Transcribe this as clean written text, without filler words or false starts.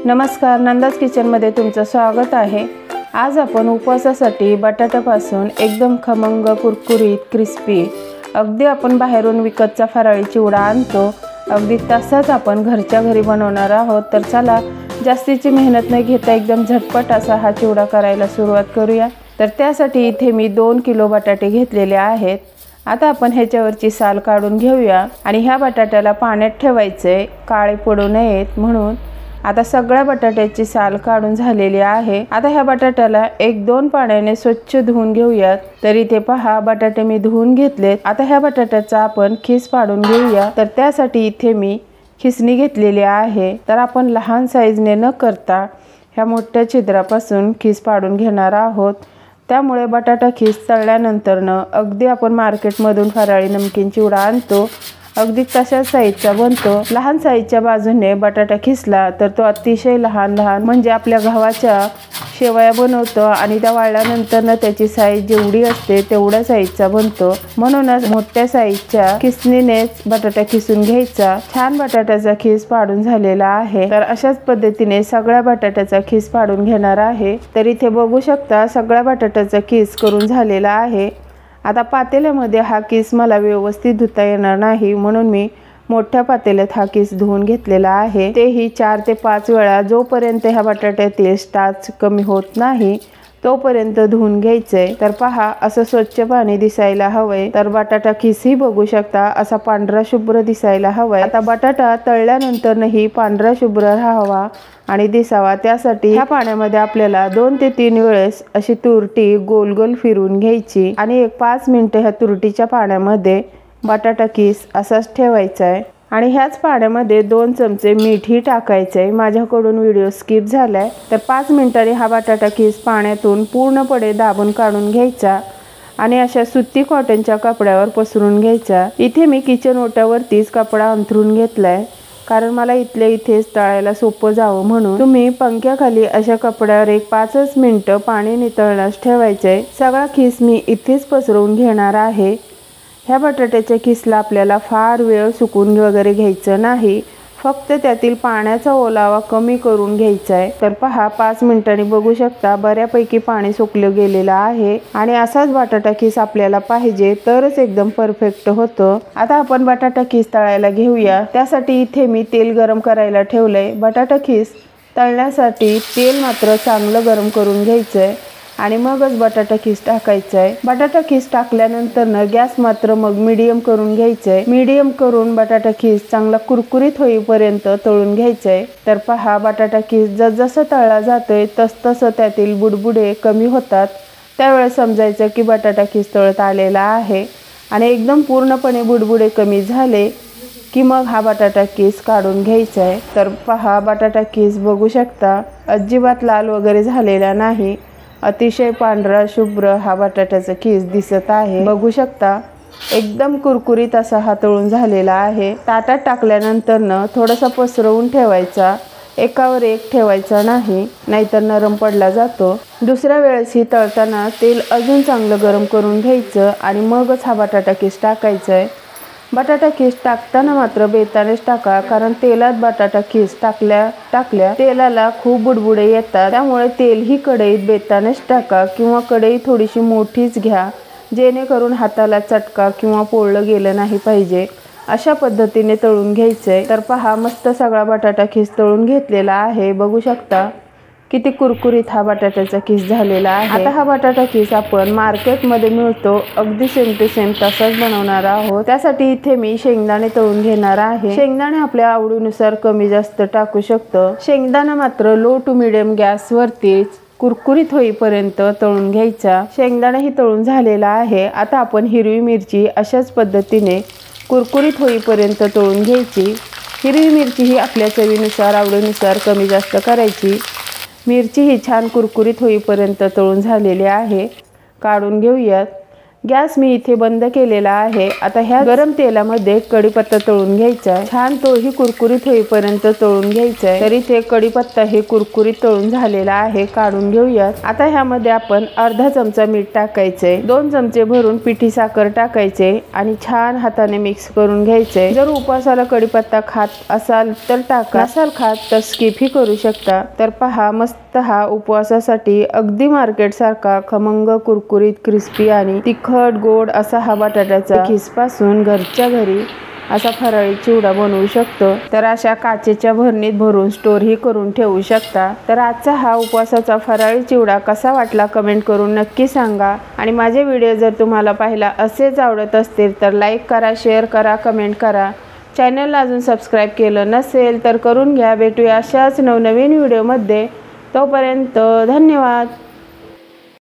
नमस्कार, नंदाज किचनमध्ये तुमचं स्वागत आहे। आज आपण उपवासासाठी बटाट्यापासून एकदम खमंग कुरकुरीत क्रिस्पी अगदी आपण बाहेरून विकतचा फराळी चिवडा आणतो अगदी तसाच आपण घरच्या घरी बनवणार आहोत। तर चला जास्तीची मेहनत न घेता एकदम झटपट असा हा चिवडा करायला सुरुवात करूया। तर त्यासाठी इथे मी 2 किलो बटाटे घेतलेले आहेत। आता आपण ह्याच्यावरची साल काढून घेऊया आणि ह्या बटाट्याला पाण्यात ठेवायचे, काळे पडू नयेत म्हणून। आता सगळ्या बटाट्याची साल काढून झालेली आहे। आता ह्या बटाट्याला 1-2 पाण्याने स्वच्छ धुवून घेऊयात। तर इथे पहा बटाटे मी धुवून घेतलेत। आता ह्या बटाट्याचा आपण खीस पाडून घेऊया। तर त्यासाठी इथे मी खिसणी घेतलेली आहे। तर आपण लहान साईजने न करता ह्या मोठ्या छिद्रापासून खीस पाडून घेणार आहोत। त्यामुळे बटाटा खीस तळल्यानंतर अगदी आपण मार्केटमधून फराळी नमकीन चिवडा आणतो अगदी तशाच साईजचा बनतो। लहान साईजच्या बाजूने बटाटा खिसला तर तो अतिशय लहान म्हणजे आपल्या गव्हाच्या शेवया बनवतो आणि त्या वाळल्यानंतर त्याची साईज जेवढी असते तेवढ्या साईजचा बनतो। म्हणूनच मोठ्या साईजच्या खिसणीनेच बटाटा खिसून घ्यायचा। छान बटाट्याचा खीस पाडून झालेला आहे। तर अशाच पद्धतीने सगळ्या बटाट्याचा खीस पाडून घेणार आहे। तर इथे बघू शकता सगळ्या बटाट्याचा खीस करून झालेला आहे। आता पातेल्यामध्ये हा किस मला व्यवस्थित धुता येणार नाही म्हणून मी मोठ्या पातेल्यात हा किस धुवून घेतलेला आहे। तेही 4 ते 5 वेळा, जोपर्यंत ह्या बटाट्यातील स्टार्च कमी होत नाही तोपर्यंत धुवून घ्यायचे। तर पहा असं स्वच्छ पाणी दिसायला हवंय। तर बटाटा खिसही बघू शकता असा पांढरा शुभ्र दिसायला हवाय। आता बटाटा तळल्यानंतरही पांढरा शुभ्र राहावा आणि दिसावा त्यासाठी ह्या पाण्यामध्ये आपल्याला 2 ते 3 वेळेस अशी तुरटी गोल गोल फिरवून घ्यायची आणि 5 मिनिटे ह्या तुरटीच्या पाण्यामध्ये बटाटा खीस असाच ठेवायचा आहे। आणि ह्याच पाण्यामध्ये 2 चमचे मीठही टाकायचे। माझ्याकडून व्हिडिओ स्किप झालाय। तर 5 मिनिटांनी हा बटाटा खीस पाण्यातून पूर्णपणे दाबून काढून घ्यायचा आणि अशा सुती कॉटनच्या कपड्यावर पसरून घ्यायचा। इथे मी किचन ओट्यावरतीच कपडा अंथरून घेतलाय कारण मला इथल्या इथेच तळायला सोपं जावं म्हणून। तुम्ही पंख्याखाली अशा कपड्यावर 5 मिनिटं पाणी नितळण्यास ठेवायचे। सगळा खीस मी इथेच पसरवून घेणार आहे। ह्या बटाट्याच्या खिसला आपल्याला फार वेळ सुकून वगैरे घ्यायचं नाही, फक्त त्यातील पाण्याचा ओलावा कमी करून घ्यायचा आहे। तर पहा 5 मिनिटांनी बघू शकता बऱ्यापैकी पाणी सुकलं गेलेलं आहे आणि असाच बटाटा खीस आपल्याला पाहिजे तरच एकदम परफेक्ट होतं। आता आपण बटाटा खीस तळायला घेऊया। त्यासाठी इथे मी तेल गरम करायला ठेवलंय। बटाटा खीस तळण्यासाठी तेल मात्र चांगलं गरम करून घ्यायचंय आणि मगच बटाटा खीस टाकायचा आहे। बटाटा खीस टाकल्यानंतर गॅस मात्र मग मीडियम करून घ्यायचा आहे। मीडियम करून बटाटा खीस चांगला कुरकुरीत होईपर्यंत तळून घ्यायचा आहे। तर पहा बटाटा खीस जसजसा तळला जातोय तसतसं त्यातील बुडबुडे कमी होतात। त्यावेळेस समजायचं की बटाटा खीस तळत आलेला आहे आणि एकदम पूर्णपणे बुडबुडे कमी झाले की मग हा बटाटा खीस काढून घ्यायचा आहे। तर पहा बटाटा खीस बघू शकता अजिबात लाल वगैरे झालेला नाही, अतिशय पांढरा शुभ्र हा बटाट्याचा खीस दिसत आहे। बघू शकता एकदम कुरकुरीत असा हा तळून झालेला आहे। ताटात टाकल्यानंतर थोडासा पसरवून ठेवायचा, एकावर एक ठेवायचा नाही, नाहीतर नरम पडला जातो। दुसऱ्या वेळेसही तळताना तेल अजून चांगलं गरम करून घ्यायचं आणि मगच हा बटाटा खीस टाकायचा आहे। बटाटा खीस टाकताना मात्र बेतानेच टाका कारण तेलात बटाटा खीस टाकल्या तेलाला खूप बुडबुडे येतात। त्यामुळे तेलही कढईत बेतानेच टाका किंवा कढई थोडीशी मोठीच घ्या जेणेकरून हाताला चटका किंवा पोळलं गेलं नाही पाहिजे। अशा पद्धतीने तळून घ्यायचंय। तर पहा मस्त सगळा बटाटा खीस तळून घेतलेला आहे। बघू शकता किती कुरकुरीत हा बटाट्याचा खीस झालेला आहे। आता हा बटाटा खीस आपण मार्केटमध्ये मिळतो अगदी सेम टू सेम तसाच बनवणार आहोत। त्यासाठी इथे मी शेंगदाणे तळून घेणार आहे। शेंगदाणे आपल्या आवडीनुसार कमी जास्त टाकू शकतो। शेंगदाणा मात्र लो टू मीडियम गॅसवरतीच कुरकुरीत होईपर्यंत तळून घ्यायचा। शेंगदाणा तळून झालेला आहे। आता आपण हिरवी मिरची अशाच पद्धतीने कुरकुरीत होईपर्यंत तळून घ्यायची। हिरवी मिरची ही आपल्या चवीनुसार आवडीनुसार कमी जास्त करायची। मिरची ही छान कुरकुरीत होईपर्यंत तळून झालेली आहे, काढून घेऊयात। गॅस मी इथे बंद केलेला आहे। आता ह्या गरम तेलामध्ये कढीपत्ता तळून घ्यायचा आहे। छान तोही कुरकुरीत होईपर्यंत तळून घ्यायचा आहे। तर इथे कढीपत्ता हे कुरकुरीत तळून झालेला आहे, काढून घेऊयात। आता ह्यामध्ये आपण अर्धा चमचा मीठ टाकायचे, 2 चमचे भरून पिठी साखर टाकायचे आणि छान हाताने मिक्स करून घ्यायचे। जर उपवासाला कढीपत्ता खात असाल तर टाका, नसाल खात तर स्किप ही करू शकता। तर पहा, मस्त हा उपवासासाठी अगदी मार्केट सारखा खमंग कुरकुरीत क्रिस्पी आणि तिखट गोड असा हा बटाट्याचा खिसपासून घरच्या घरी असा फराळी चिवडा बनवू शकतो। तर अशा काचेच्या भरणीत भरून स्टोर ही करून ठेवू शकता। तर आजचा हा उपवासाचा फराळी चिवडा कसा वाटला कमेंट करून नक्की सांगा। आणि माझे व्हिडिओ जर तुम्हाला पाहायला असेच आवडत असतील तर लाईक करा, शेअर करा, कमेंट करा। चॅनलला अजून सबस्क्राईब केलं नसेल तर करून घ्या। भेटूया अशाच नवनवीन व्हिडिओमध्ये, तोपर्यंत धन्यवाद।